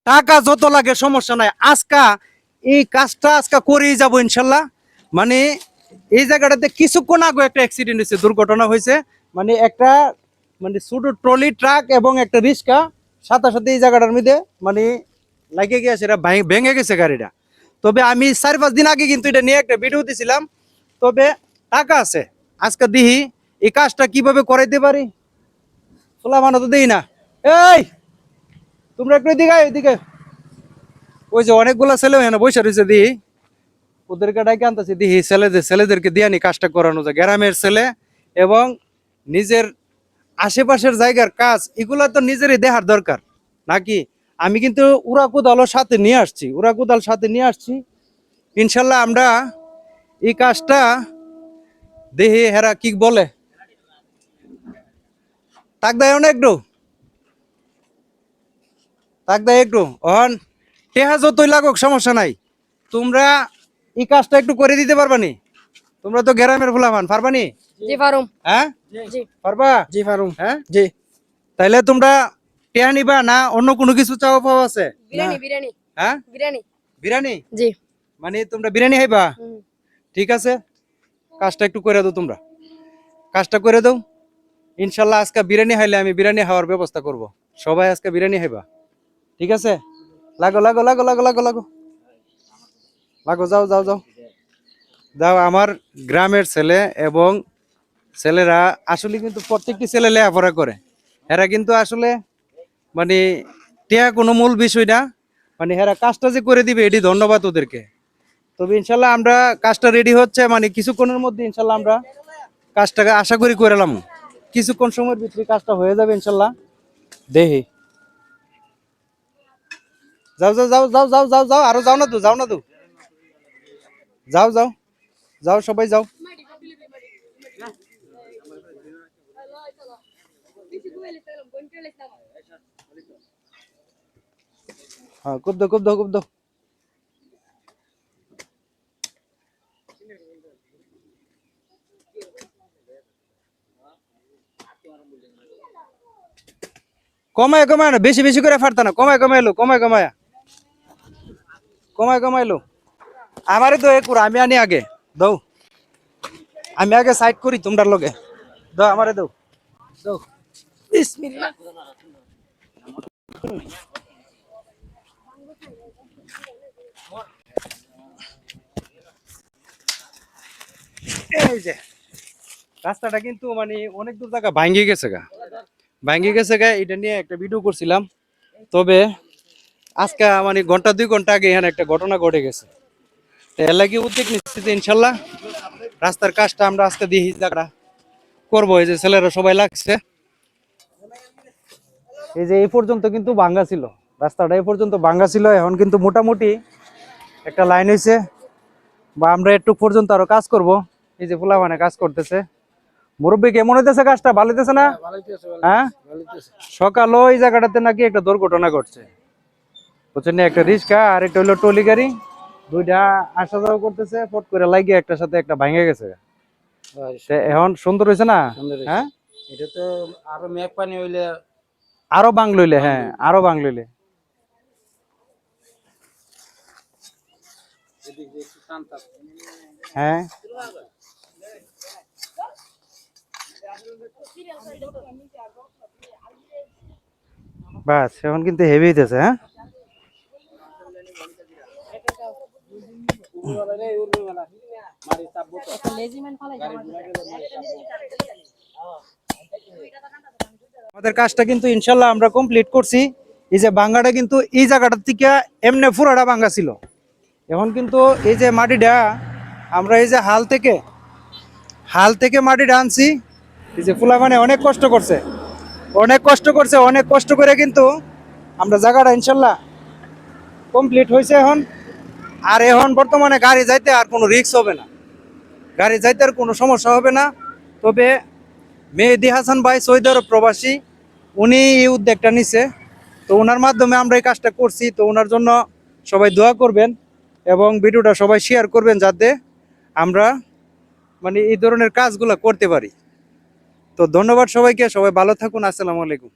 টাকা যত লাগে সমস্যা নাই, আজকা এই কাজটা আজকা করেই যাবো ইনশাল্লাহ। মানে এই জায়গাটাতে কিছুক্ষণ আগে একটা অ্যাক্সিডেন্ট হয়েছে, দুর্ঘটনা হয়েছে। মানে একটা মানে ছোট ট্রলি ট্রাক এবং একটা রিক্সা সাথে সাথে এই জায়গাটার মধ্যে মানে লাগে গিয়েছে, এটা ভেঙে গেছে গাড়িটা। তবে আমি 4-5 দিন আগে কিন্তু এটা নিয়ে একটা ভিডিও দিছিলাম। তবে টাকা আছে, আজকে দিহি এই কাজটা কিভাবে করাইতে পারি। খোলা মানো তো দেই না। এই তোমরা একটু এদিকে এদিকে, ওই যে অনেকগুলা ছেলে এখানে বসে রয়েছে, দিই ওদেরকে ডাকে আনতেছি, দিই ছেলেদেরকে দিয়ে নি কাজটা করানো যায়। গ্রামের ছেলে এবং নিজের আশেপাশের জায়গার কাজ এগুলা তো নিজেরই দেখার দরকার নাকি। আমি কিন্তু উড়া কোদালও সাথে নিয়ে আসছি, উড়া কোদাল সাথে নিয়ে আসছি। ইনশাল্লাহ আমরা এই কাজটা দেখি হেরা কি বলে। তাক দেয় না একটু, তাক দেয় একটু অন, টেহা যতই লাগুক সমস্যা নাই। তোমরা এই কাজটা একটু করে দিতে পারবানি? তোমরা তো গ্রামের ফুলামান, পারবানি? জি পারুম। হ্যাঁ জি পারবা? জি পারুম। হ্যাঁ জি। তাইলে তোমরা টেহা নিবা না অন্য কোনো কিছু চাওয়া পাওয়া আছে? বিরিয়ানি বিরিয়ানি হ্যাঁ বিরিয়ানি। বিরিয়ানি, জি। মানে তোমরা বিরিয়ানি খাইবা? হুম। ঠিক আছে, কাজটা একটু করে দাও, তোমরা কাজটা করে দাও। ইনশাল্লাহ আজকে বিরিয়ানি খাইলে আমি বিরিয়ানি খাওয়ার ব্যবস্থা করব। সবাই আজকে বিরিয়ানি খাইবা, ঠিক আছে? লাগো লাগো লাগো লাগো লাগো লাগো লাগো, যাও যাও যাও যাও। আমার গ্রামের ছেলে এবং ছেলেরা আসলে কিন্তু প্রত্যেকটি ছেলে লেখাপড়া করে। এরা কিন্তু আসলে মানে টিয়া কোনো মূল বিষয় না, মানে এরা কাজটা যে করে দিবে এটি ধন্যবাদ ওদেরকে। তবে ইনশাল্লাহ আমরা কাজটা রেডি হচ্ছে, মানে কিছুক্ষণের মধ্যে ইনশাল্লাহ আমরা কাজটাকে আশা করি করে এলাম। কিছুক্ষণ সময়ের ভিতরে কাজটা হয়ে যাবে ইনশাল্লাহ। দেখি, যাও যাও যাও যাও যাও যাও যাও, আরো যাও না তো, যাও না তো, যাও যাও যাও, সবাই যাও। হ্যাঁ খুব দাও খুব দাও খুব দাও। কমায় কমায় না, বেশি বেশি করে ফারতা না, কমায় কমায় এলো, কমায় কমায় কমায় কমায় এলো। আমারে তো একুর আমি আনি আগে দাও, আমি আগে সাইড করি তোমরা লগে। দাও আমারে দাও, দাও বিসমিল্লাহ। এই যে রাস্তাটা কিন্তু মানে অনেক দূর জায়গা ভাঙ্গি গেছে গা, ভাঙ্গি গেছে গা। এটা নিয়ে একটা ভিডিও করছিলাম। তবে আজকে মানে ঘন্টা 2 ঘন্টা আগে এখানে একটা ঘটনা ঘটে গেছে। তো এর লাগি উদ্যোগ নিচ্ছি যে ইনশাল্লাহ রাস্তার কাজটা আমরা আজকে দিয়ে জায়গাটা করবো। এই যে ছেলেরা সবাই লাগছে, এই যে এই পর্যন্ত কিন্তু ভাঙ্গা ছিল, রাস্তাটা এই পর্যন্ত ভাঙ্গা ছিল। এখন কিন্তু মোটামুটি একটা লাইন হয়েছে, বা আমরা একটু পর্যন্ত আরো কাজ করব। এই যে পোলা মানে কাজ করতেছে। মুরব্বী কেমন হইতেছে, কাজটা ভালো হইতেছে না? হ্যাঁ, সকালও এই জায়গাটাতে নাকি একটা দুর্ঘটনা ঘটছে, বুঝছেন না? একটা রিক্সা আর একটা হইলো টলি গাড়ি, দুইটা আসা যাওয়া করতেছে, ফট করে লাগিয়ে একটার সাথে একটা ভাঙে গেছে। এখন সুন্দর হয়েছে না? হ্যাঁ, এটা তো আরো মেঘ পানি হইলে আরো বাংলইলে, হ্যাঁ আরো বাংলইলে। হ্যাঁ বাস এখন কিন্তু হেভি হইতেছে। হ্যাঁ আমাদের কাজটা কিন্তু ইনশাল্লাহ আমরা কমপ্লিট করছি। এই যে ভাঙ্গাটা কিন্তু এই জায়গাটার থেকে এমনি পুরাটা ভাঙ্গা ছিল। এখন কিন্তু এই যে মাটিটা আমরা এই যে হাল থেকে মাটিটা আনছি। এই যে ফুলা মানে অনেক কষ্ট করছে, অনেক কষ্ট করছে, অনেক কষ্ট করে কিন্তু আমরা জায়গাটা ইনশাল্লাহ কমপ্লিট হয়েছে এখন। আর এখন বর্তমানে গাড়ি যাইতে আর কোনো রিস্ক হবে না, গাড়ি যাইতে আর কোনো সমস্যা হবে না। তবে মেহেদি হাসান ভাই সৌদি আরব প্রবাসী, উনি এই উদ্যোগটা নিছে। তো ওনার মাধ্যমে আমরা এই কাজটা করছি। তো ওনার জন্য সবাই দোয়া করবেন এবং ভিডিওটা সবাই শেয়ার করবেন, যাতে আমরা মানে এই ধরনের কাজগুলো করতে পারি। তো ধন্যবাদ সবাইকে, সবাই ভালো থাকুন, আসসালামু আলাইকুম।